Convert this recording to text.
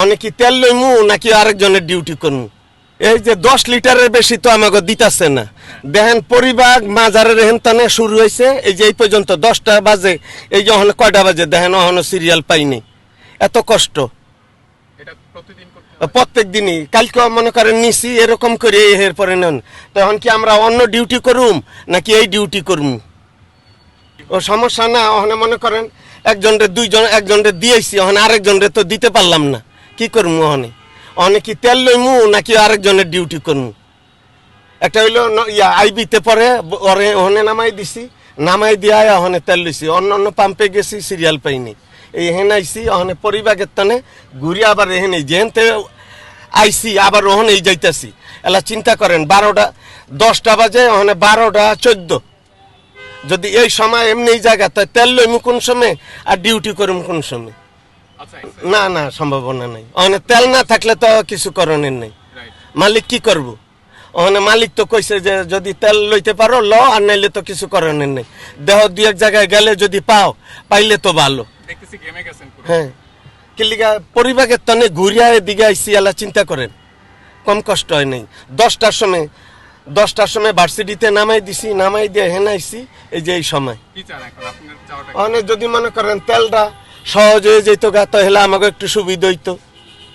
অনেকে তেল লইমু নাকি আরেকজনের ডিউটি করমু। এই যে 10 লিটারের বেশি তো আমাকে দিতাছে না। দেখেন পরিবার মাজারের হেনতানে শুরু হয়েছে, এই যে এই পর্যন্ত 10টা বাজে, এই যে ওখানে কয়টা বাজে দেখেন ওখানে সিরিয়াল পাইনি। এত কষ্ট প্রত্যেক দিনই। কালকে মনে করেন নিছি এরকম করে এরপরে নেন, তখন কি আমরা অন্য ডিউটি করুম নাকি এই ডিউটি করুম? ও সমস্যা না, ওখানে মনে করেন একজনরে দুইজন একজনরে দিয়েছি, ওখানে আরেকজনরে তো দিতে পারলাম না, কি করবো? ওখানে ওখানে কি তেল লইমু নাকি আরেকজনের ডিউটি করমু? একটা হইলো আইবিতে পরে ওরে ওখানে নামাই দিছি, নামাই দিয়া ওখানে তেল লইছি, অন্য অন্য পাম্পে গেছি সিরিয়াল পাইনি। এই হেন আইসি ওখানে পরিবাগের টানে ঘুরি, আবার এখানে যেহেনতে আইসি আবার ওখানে যাইতেছি। এলা চিন্তা করেন 10টা বাজে, ওখানে 12টা 14। যদি এই সময় এমনি জায়গা, তাই তেল লইমু কোন সময় আর ডিউটি করুম কোন সময়? না না, সম্ভাবনা নাই। ওখানে তেল না থাকলে তো কিছু করণের নেই। মালিক কি করব? ওখানে মালিক তো কইছে যে যদি তেল লইতে পারো ল, আর নাইলে তো কিছু করণের নেই। দেহ দুই এক জায়গায় গেলে যদি পাইলে তো ভালো। হ্যাঁ, কিলিগা পরিবারের তনে ঘুরিয়া এদিকে আইসি, এলা চিন্তা করেন কম কষ্ট হয় নাই। 10টার সময় ভার্সিটিতে নামাই দিছি, নামাই দিয়ে হেন আইসি, এই যে এই সময়। অনেক যদি মনে করেন তেলটা সহজ হয়ে যেত গা, তো হেলে আমাকে একটু সুবিধা হইতো।